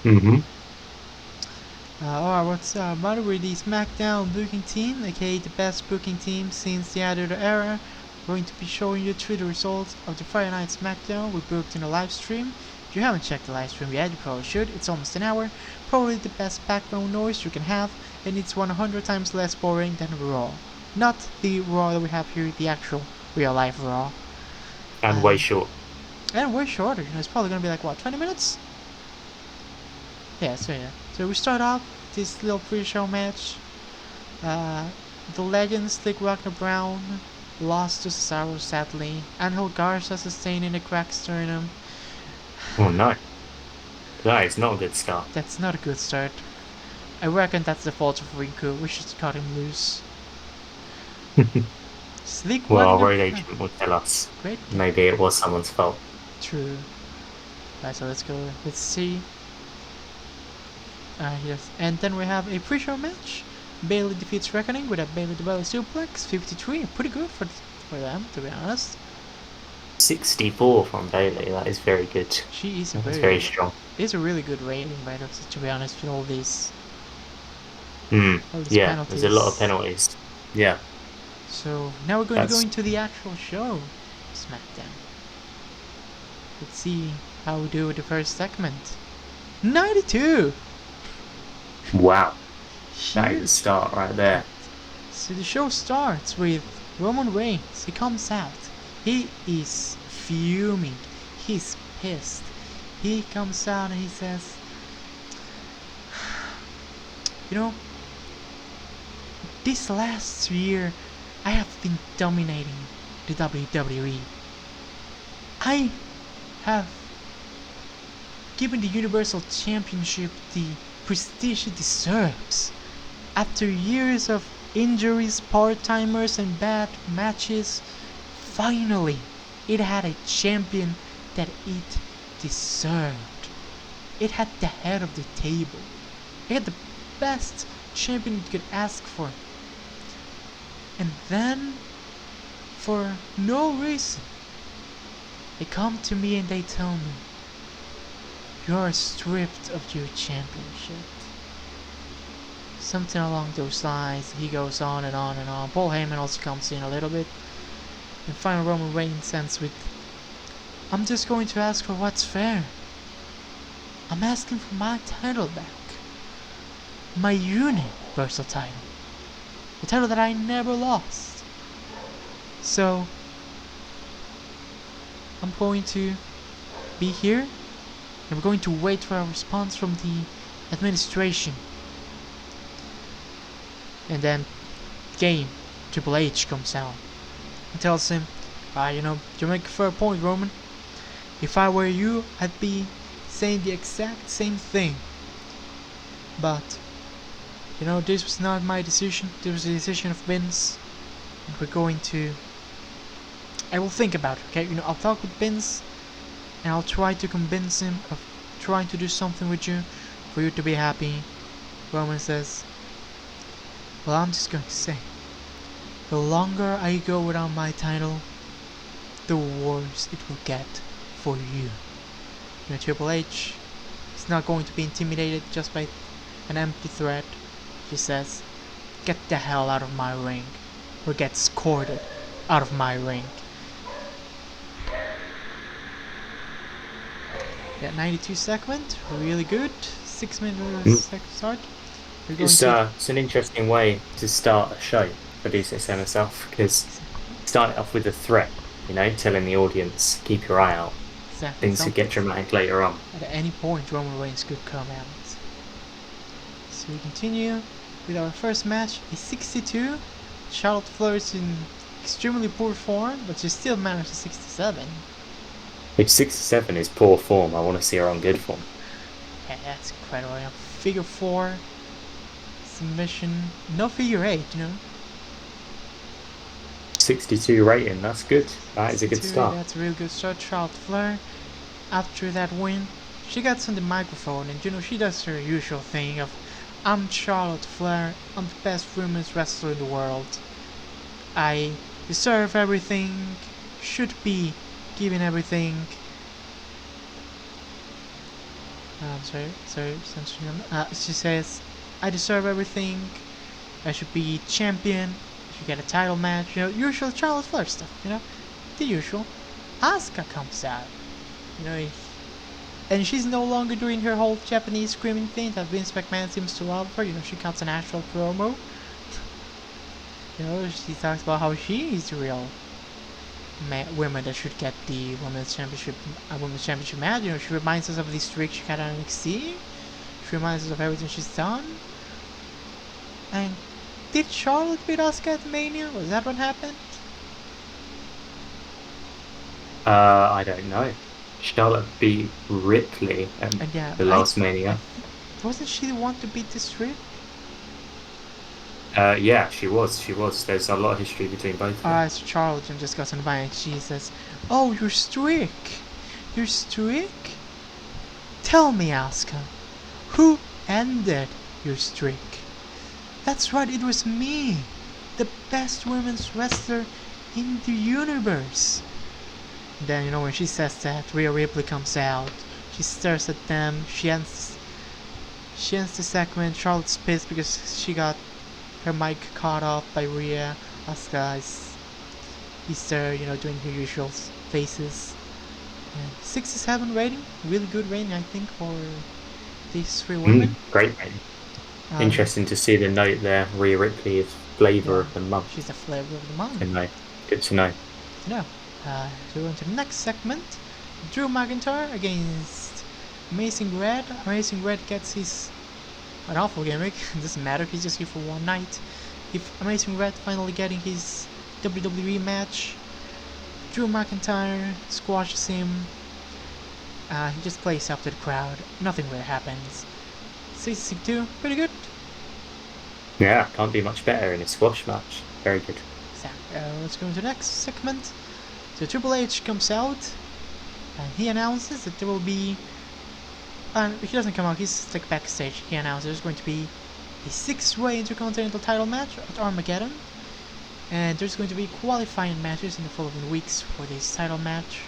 Mm-hmm. Alright, what's up? By the way, the SmackDown booking team, aka the best booking team since the Attitude Era, going to be showing you through the results of the Friday Night SmackDown we booked in a live stream. If you haven't checked the live stream yet, you probably should. It's almost an hour, probably the best background noise you can have, and it's 100 times less boring than Raw. Not the Raw that we have here, the actual real life Raw. And way Um, short. and way shorter, it's probably gonna be like, what, 20 minutes? Yeah. So we start off this little pre-show match. Uh, the legend Slick Wagner Brown lost to Cesaro sadly. Angel Garza sustained in a cracked sternum. Oh no, that is not a good start. That's not a good start. I reckon that's the fault of Rinku. We should cut him loose. Slick Well, our Wagner. road agent will tell us. Great. Maybe it was someone's fault. True. Right, so let's go. Let's see. Yes. And then we have a pre-show match. Bailey defeats Reckoning with a Bailey to Belly suplex. 53. Pretty good for them, to be honest. 64 from Bailey. That is very good. She is a That's very very strong. is a really good rating, by the way, to be honest, with Hmm. all these Yeah, there's a lot of penalties. penalties. Yeah, So now we're going to go that's into the actual show, SmackDown. Let's see how we do with the first segment. 92. wow. That is a Huge. start right there. So the show starts with Roman Reigns. He comes out. He is fuming. He's pissed. He comes out and he says, "You know, this last year I have been dominating the WWE. I have given the Universal Championship the prestige it deserves. After years of injuries, part-timers, and bad matches, finally it had a champion that it deserved. It had the head of the table. It had the best champion you could ask for. And then, for no reason, they come to me and they tell me, you are stripped of your championship." Something along those lines. He goes on and on and on. Paul Heyman also comes in a little bit. And finally Roman Reigns ends with, "I'm just going to ask for what's fair. I'm asking for my title back. My Universal title. The title that I never lost. So, I'm going to be here, and we're going to wait for a response from the administration." And then Triple H comes out and tells him, you make a fair point, Roman. If I were you, I'd be saying the exact same thing. But, this was not my decision. This was the decision of Vince. And I will think about it, okay? I'll talk with Vince, and I'll try to convince him of trying to do something with you, for you to be happy. Roman says, "Well, I'm just going to say, the longer I go without my title, the worse it will get for you." Triple H is not going to be intimidated just by an empty threat. He says, "Get the hell out of my ring, or get escorted out of my ring." Yeah, 92 segment, really good. 6 minute Mm. start. We're going to It's an interesting way to start a show for DCS MSF because start it off with a threat, telling the audience, keep your eye out. exactly Things could get dramatic later on. at any point Roman Reigns could come out. So we continue with our first match, a 62. Charlotte Flair is in extremely poor form, but she still managed a 67. If 67 is poor form, I want to see her on good form. Yeah, that's incredible. Figure 4 submission, no figure 8. 62 rating, that's good. That is a good start. That's a real good start. Charlotte Flair, after that win, she gets on the microphone and she does her usual thing of, "I'm Charlotte Flair, I'm the best women's wrestler in the world. I deserve everything, should be given everything. She says, "I deserve everything. I should be champion. I should get a title match. You know, usual Charlotte Flair stuff. You know, the usual." Asuka comes out. You know, and she's no longer doing her whole Japanese screaming thing that Vince McMahon seems to love her. You know, she cuts an actual promo. You know, she talks about how she is the real women that should get the women's championship match. You know, she reminds us of the streak she had on NXT. She reminds us of everything she's done. And did Charlotte beat Asuka at Mania? Was that what happened? I don't know. Charlotte beat Ripley at And yeah, the last Mania. wasn't she the one to beat the streak? Yeah, she was. She was. There's a lot of history between both of them. Alright, so Charlotte just goes on by and she says, "Oh, your streak! Your streak? Tell me, Asuka, who ended your streak?" "That's right, it was me, the best women's wrestler in the universe." And then, you know, when she says that, Rhea Ripley comes out. She stares at them. She ends the segment. Charlotte's pissed because she got her mic cut off by Rhea. Asuka is there, you know, doing her usual faces. And 67 rating, really good rating, I think, for these three women. Great. Interesting to see the note there. Rhea Ripley is flavor of the month. She's a flavor of the month. Good to know. So we're on to the next segment. Drew McIntyre against Amazing Red. Amazing Red gets his an awful gimmick. It doesn't matter. He's just here for one night. If Amazing Red finally getting his WWE match, Drew McIntyre squashes him. He just plays up to the crowd. Nothing really happens. 62, pretty good. Yeah, can't be much better in a squash match. Very good. So, let's go into the next segment. So Triple H comes out and he announces that there will be he doesn't come out, he's like backstage. He announces there's going to be a 6-way Intercontinental title match at Armageddon, and there's going to be qualifying matches in the following weeks for this title match.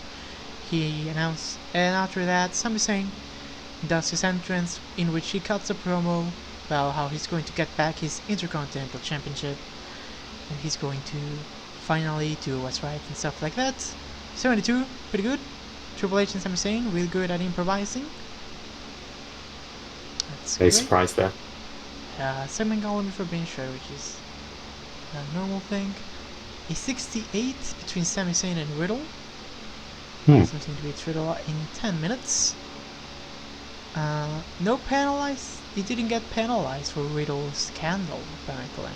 He announced, and after that, Sami Zayn does his entrance, in which he cuts a promo about how he's going to get back his Intercontinental Championship, and he's going to finally do what's right and stuff like that. 72, pretty good. Triple H and Sami Zayn, really good at improvising. Very surprised there. Segment got for being sure, which is a normal thing. A 68 between Sami Zayn and Riddle. Something to beat Riddle in 10 minutes. No penalized. He didn't get penalized for Riddle's scandal, apparently.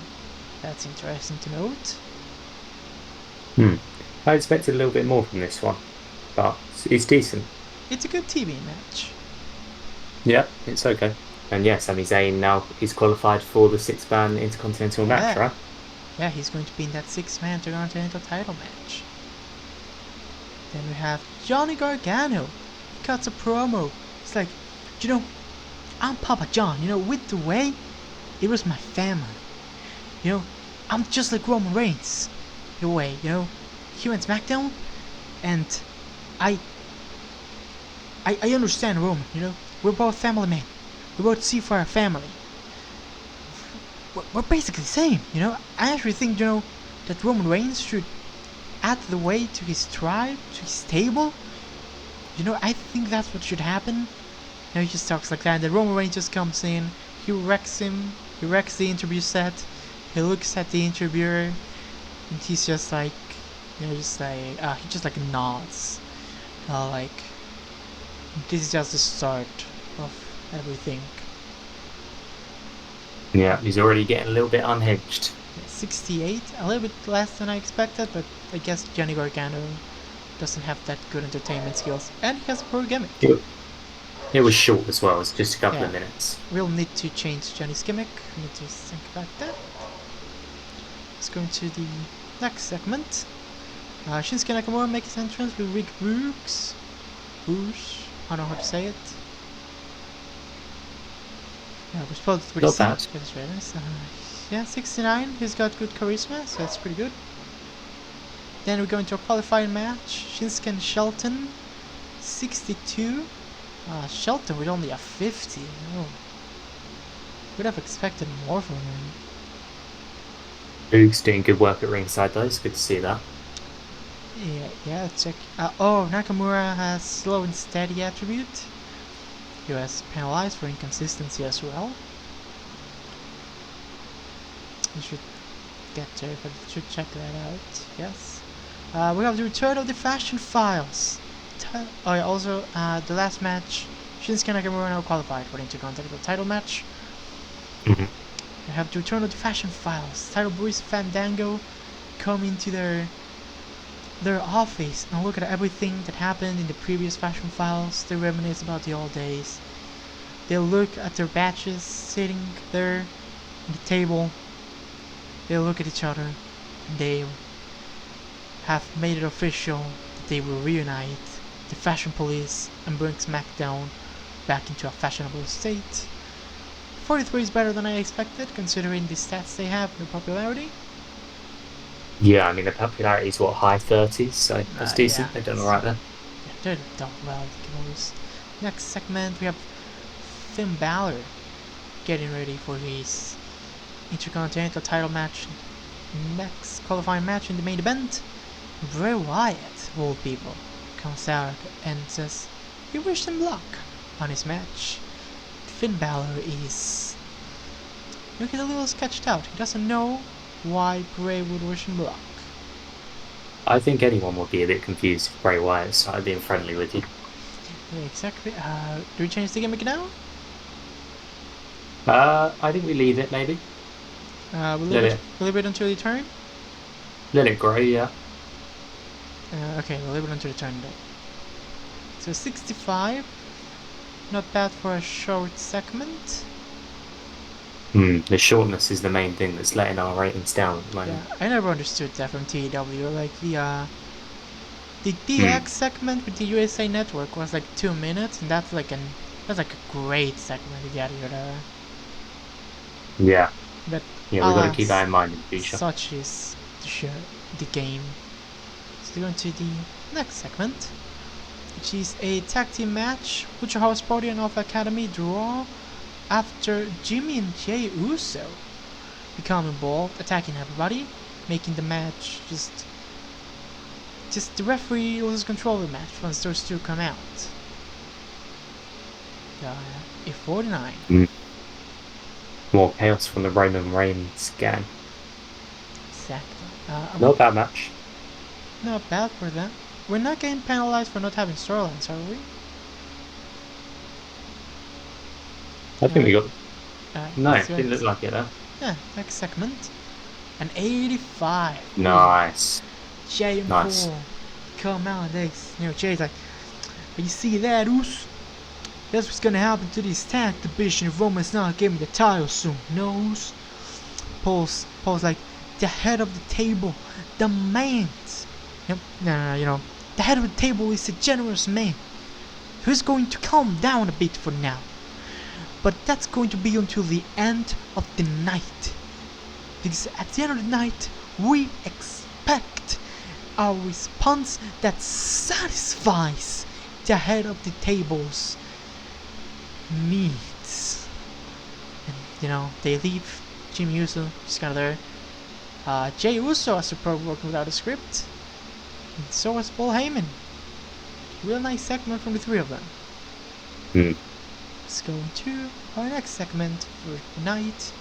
That's interesting to note. I expected a little bit more from this one, but it's decent. It's a good TV match. Yeah, it's okay. And yeah, Sami Zayn now is qualified for the 6-man Intercontinental match, right? Yeah, he's going to be in that 6-man Intercontinental title match. Then we have Johnny Gargano. He cuts a promo. It's like, you know, I'm Papa John. You know, with the way, it was my family. You know, I'm just like Roman Reigns. The way, you know, he went SmackDown, and I understand Roman. You know, we're both family men. We both see for our family. We're basically the same, you know. I actually think, you know, that Roman Reigns should add the weight to his tribe, to his stable. You know, I think that's what should happen. You know, he just talks like that. Then Roman Reigns just comes in, he wrecks him, he wrecks the interview set, he looks at the interviewer, and he's just like, you know, just like, he just like nods. Like, this is just the start of everything. Yeah, he's already getting a little bit unhinged. 68, a little bit less than I expected, but I guess Johnny Gargano doesn't have that good entertainment skills, and he has a poor gimmick. It was short as well, it's just a couple of minutes. We'll need to change Johnny's gimmick, we need to think about that. Let's go into the next segment. Shinsuke Nakamura makes his entrance with Rick Boogs. I don't know how to say it. Yeah, we're supposed to Not bad. Yeah, 69. He's got good charisma, so that's pretty good. Then we go into a qualifying match. Shinsuke and Shelton, 62. Shelton with only a 50. Oh, would have expected more from him. Boog's doing good work at ringside though. It's good to see that. Yeah, check. Oh, Nakamura has slow and steady attribute. He was penalized for inconsistency as well. You should get there, but you should check that out. Yes. We have the return of the Fashion Files. Oh yeah, also the last match, Shinsuke Nakamura now qualified for the Intercontinental title match. Mhm. We have the return of the Fashion Files. Title Boys Fandango come into their office and look at everything that happened in the previous Fashion Files. They reminisce about the old days. They look at their badges sitting there on the table. They look at each other and they have made it official that they will reunite the Fashion Police and bring SmackDown back into a fashionable state. 43 is better than I expected considering the stats they have and the popularity. Yeah, I mean the popularity is what, high 30s, so that's decent. Yeah, They've done all right there. yeah, they're done well. Next segment we have Finn Balor getting ready for his Intercontinental title match. Next qualifying match in the main event, Bray Wyatt, of all people, comes out and says he wished him luck on his match. Finn Balor is looking a little sketched out. He doesn't know why Bray would wish him luck. I think anyone will be a bit confused if Bray Wyatt started being friendly with you. Yeah, exactly. Do we change the gimmick now? I think we leave it maybe. We'll Let it leave it until the turn? let it grow, yeah. Okay, we'll leave it until the turn then. So 65. Not bad for a short segment. The shortness is the main thing that's letting our ratings down at the moment. Yeah, I never understood that from TEW. Like the DX segment with the USA Network was like 2 minutes, and that's like a great segment to get here there. Yeah. But Yeah, we've got to keep that in mind in the future. such is the game. So going to the next segment, which is a tag team match. Lucha House Party and Alpha Academy draw after Jimmy and Jey Uso become involved, attacking everybody, making the match just the referee loses control of the match once those two come out. A49. More chaos from the Roman Reigns gang. Exactly. Not a bad match. Not bad for them. We're not getting penalized for not having storylines, are we? I think we got. No, That's didn't look like it though. Yeah, next segment. An 85. Nice. Jay and Nice. Paul come out. Jay's like, but you see that, Oos? That's what's gonna happen to this tag division if Roman's not giving the title soon. Knows? Paul's like, the head of the table demands. No. The head of the table is a generous man who's going to calm down a bit for now. But that's going to be until the end of the night. Because at the end of the night, we expect a response that satisfies the head of the table's needs. And, they leave. Jimmy Uso just kind of there. Jey Uso has a pro working without a script. And so was Paul Heyman. Real nice segment from the three of them. Let's go to our next segment for tonight,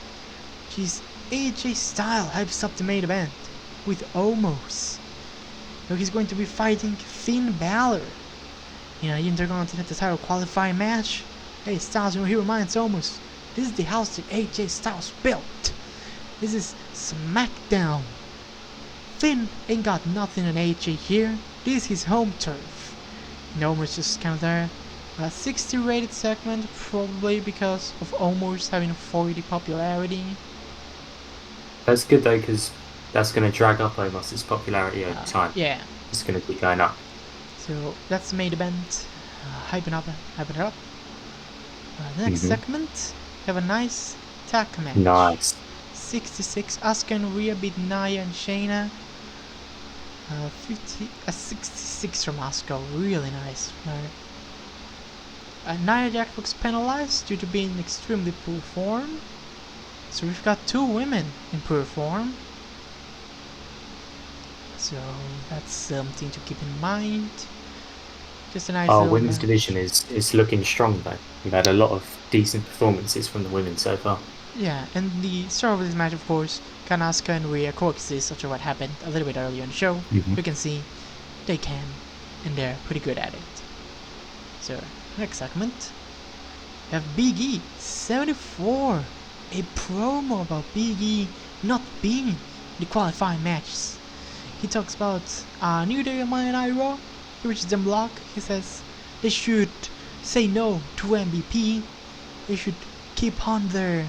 which is AJ Styles hypes up the main event with Omos. So he's going to be fighting Finn Balor in an Intercontinental title qualifying match. Hey Styles, he reminds Omos, this is the house that AJ Styles built. This is SmackDown. Finn ain't got nothing on AJ here. This is his home turf. And Omos just kind of there. A 60 rated segment, probably because of Omos having 40 popularity. That's good though, because that's going to drag up Omos's popularity over time. Yeah. It's going to keep going up. So that's the main event. Hyping it up. The next segment, we have a nice tag match. Nice. 66, Asuka and Rhea beat Nia and Shayna. 66 from Asuka, really nice. Nia Jax looks penalized due to being in extremely poor form. So we've got 2 women in poor form. So that's something to keep in mind. Just a nice Our little women's match. division is looking strong though. We've had a lot of decent performances from the women so far. Yeah, and the star of this match, of course, Kanaska and Rhea coexist after what happened a little bit earlier in the show. Mhm. You can see they can, and they're pretty good at it. So, next segment, we have Big E 74, a promo about Big E not being in the qualifying matches. He talks about New Day and Monday Night Raw. He reaches them block. He says they should say no to MVP. They should keep on their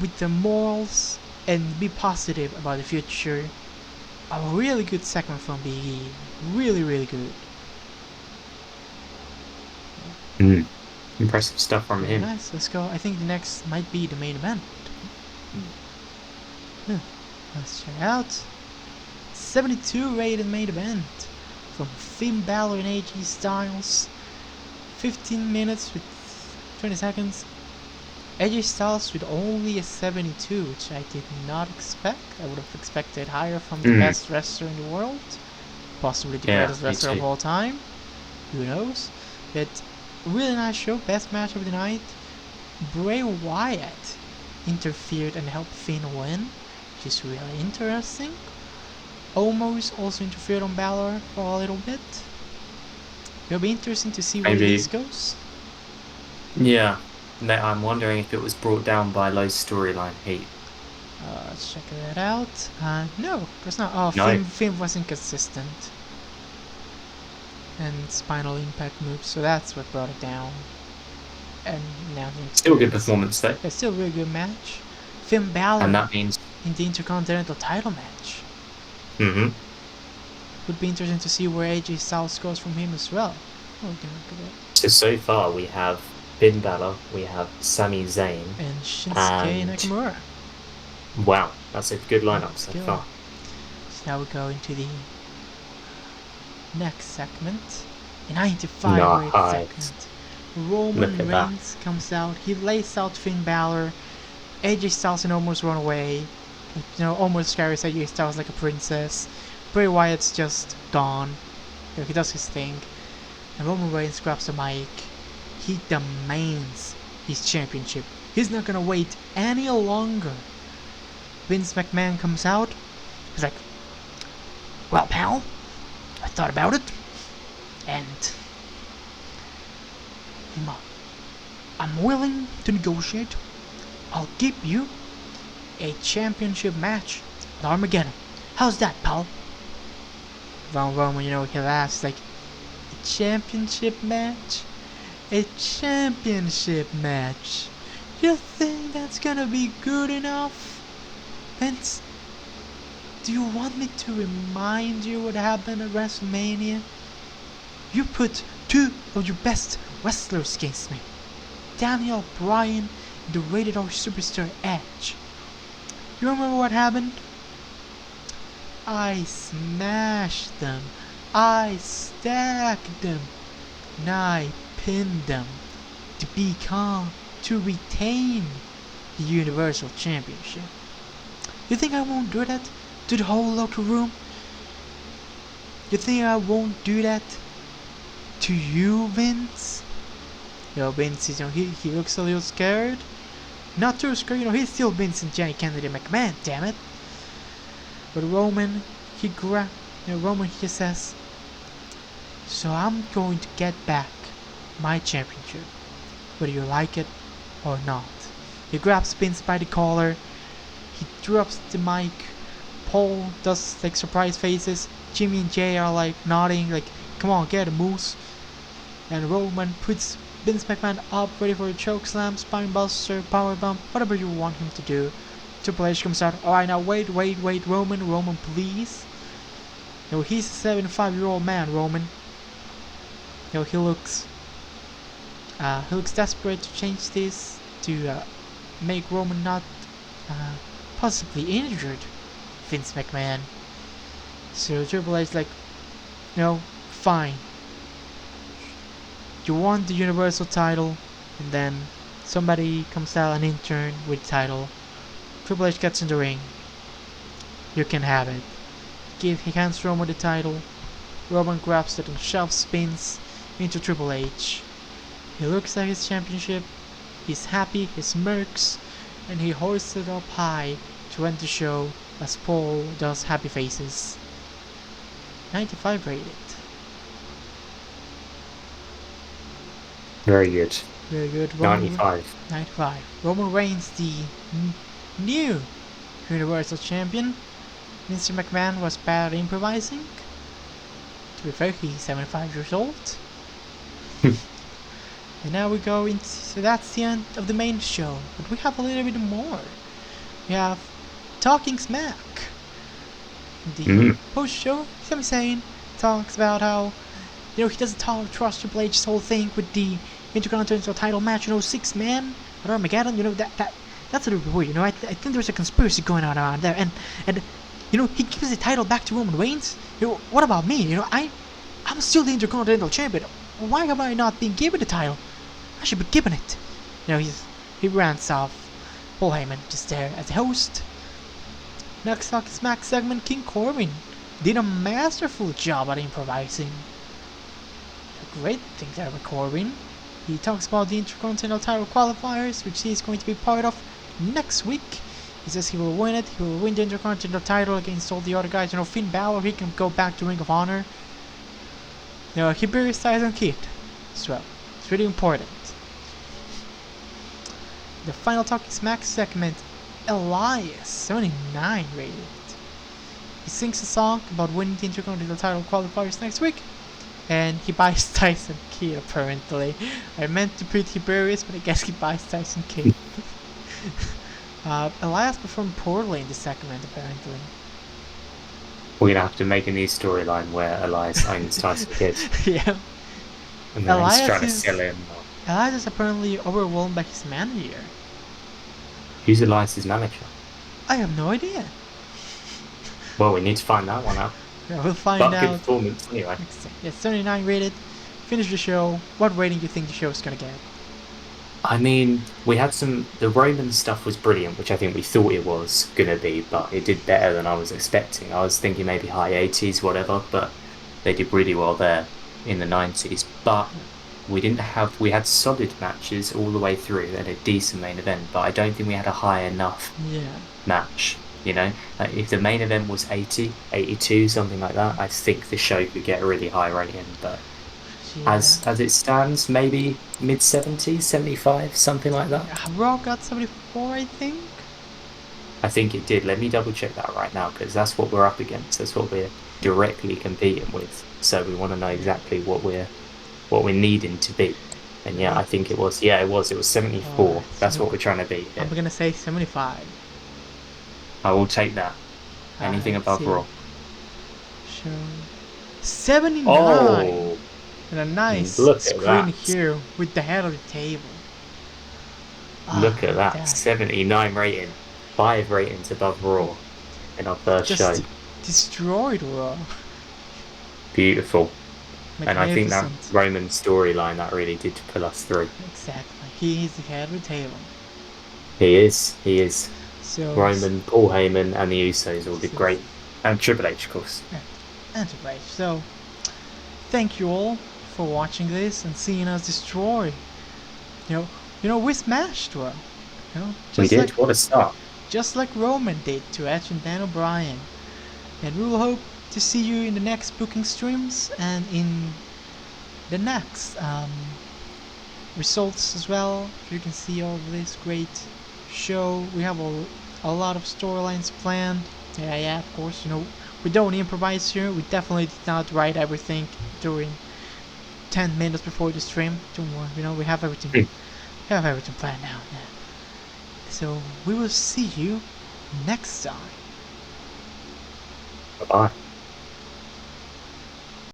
with their morals and be positive about the future. A really good segment from Big E. Really, really good. Mm. Impressive stuff from Very him. nice. Let's go. I think the next might be the main event. Let's check it out. 72 rated main event from Finn Balor and AJ Styles. 15 minutes with 20 seconds. AJ Styles with only a 72, which I did not expect. I would have expected higher from the best wrestler in the world. Possibly the Yeah, greatest me wrestler of too. all time. Who knows? But really nice show. Best match of the night. Bray Wyatt interfered and helped Finn win, which is really interesting. Omos also interfered on Balor for a little bit. It'll be interesting to see where this Maybe, goes. yeah. I'm wondering if it was brought down by low storyline heat. Let's check that out. No, there's not. Oh, No, Finn was inconsistent. And spinal impact moves, so that's what brought it down. And now the still good experience. performance though. It's still a really good match. Finn And Balor that means, in the Intercontinental title match. hmm Would be interesting to see where AJ Styles goes from him as well. Oh, we can look at it. so far we have Finn Balor, we have Sami Zayn, And Shinsuke and Nakamura. wow, that's a good lineup Let's so go. far. So now we go into the next segment. A 95 rate Nice. segment. Look Roman at that. Reigns comes out. He lays out Finn Balor. AJ Styles and almost run away. Almost carries AJ Styles like a princess. Bray Wyatt's just gone. He does his thing. And Roman Reigns grabs the mic. He demands his championship. He's not gonna wait any longer. Vince McMahon comes out. He's like, well, pal, I thought about it. And I'm willing to negotiate. I'll give you a championship match at Armageddon. How's that, pal? Von Roman, he laughs like, a championship match? A championship match? You think that's gonna be good enough? Vince, do you want me to remind you what happened at WrestleMania? You put 2 of your best wrestlers against me. Daniel Bryan and the Rated R superstar Edge. You remember what happened? I smashed them. I stacked them. And I pinned them to retain the Universal Championship. You think I won't do that to the whole locker room? You think I won't do that to you, Vince? Vince is, he looks a little scared. Not too scared, he's still Vincent Johnny Kennedy McMahon, damn it. But Roman, Roman, he just says, so I'm going to get back my championship, whether you like it or not. He grabs Vince by the collar, he drops the mic, Paul does like surprise faces, Jimmy and Jay are like nodding, like, come on, get a moose. And Roman puts Vince McMahon up, ready for a chokeslam, spinebuster, powerbomb, whatever you want him to do. Triple H comes out, alright now wait, Roman please. He's a 75-year-old man, Roman. He looks desperate to change this, to make Roman not possibly injured Vince McMahon. So Triple H like, fine. you want the Universal title, and then somebody comes out, an intern with the title. Triple H gets in the ring. You can have it. He hands Roman the title. Roman grabs it and shelf spins into Triple H. He looks at his championship. He's happy, he smirks, and he hoists it up high to end the show as Paul does happy faces. 95 rated. Very good. Very good. 95. 95. Roman Reigns, the new Universal Champion. Mr. McMahon was bad at improvising. To be fair, he's 75 years old. And now we go into, so that's the end of the main show. But we have a little bit more. We have Talking Smack. The post-show, Sami Zayn talks about how, he doesn't trust Triple H's whole thing with the Intercontinental title match in 06, man. At Armageddon, that's a little bit weird, I think there's a conspiracy going on around there, and he gives the title back to Roman Reigns. What about me? I'm still the Intercontinental Champion. Why have I not been given the title? I should be given it. He rants off. Paul Heyman just there as the host. Next Talking Smack segment, King Corbin did a masterful job at improvising. A great thing there with Corbin. He talks about the Intercontinental title qualifiers, which he is going to be part of next week. He says he will win it. He will win the Intercontinental title against all the other guys. Finn Balor, he can go back to Ring of Honor. He buries Tyson Kidd as well. It's really important. The final Talking Smack segment, Elias, 79 rated. He sings a song about winning the Intercontinental title qualifiers next week. And he buys Tyson Kidd, apparently. I meant to put he buries, but I guess he buys Tyson Kidd. Elias performed poorly in this segment, apparently. We're gonna have to make a new storyline where Elias owns Tyson Kidd. Yeah. And then he's trying to sell him. Elias is apparently overwhelmed by his manager. Who's Elias's manager? I have no idea. Well, we need to find that one out. Yeah, we'll find but out. Good performance anyway. Yeah, 79 rated. Finish the show. What rating do you think the show is gonna get? I mean, we had the Roman stuff was brilliant, which I think we thought it was going to be, but it did better than I was expecting. I was thinking maybe high 80s, whatever, but they did really well there in the 90s. But we had solid matches all the way through and a decent main event, but I don't think we had a high enough match, Like if the main event was 80, 82, something like that, I think the show could get a really high rating, but as it stands, maybe mid-70s, 75, something like that. Raw got 74, I think. I think it did. Let me double check that right now, because that's what we're up against. That's what we're directly competing with. So we want to know exactly what we're needing to beat. And I think it was. Yeah, it was 74. That's what we're trying to beat. I'm gonna say 75. I will take that. Anything above Raw. Sure. 79. Oh. And a nice screen here with the head of the table. Look at that. 79 rating. 5 ratings above Raw in our first show. Destroyed Raw. Beautiful. And I think that Roman storyline, that really did pull us through. Exactly. He is the head of the table. He is. So Roman, Paul Heyman, and the Usos all did great. And Triple H, of course. And Triple H. So, thank you all for watching this and seeing us destroy. We smashed Raw. We did. What a start. Just like Roman did to Edge and Dan O'Brien. And we will hope to see you in the next booking streams and in the next results as well. You can see all of this great show. We have a lot of storylines planned. Yeah, of course. We don't improvise here. We definitely did not write everything during 10 minutes before the stream. Don't worry, we have everything. We have everything planned now. Yeah. So we will see you next time. Bye-bye.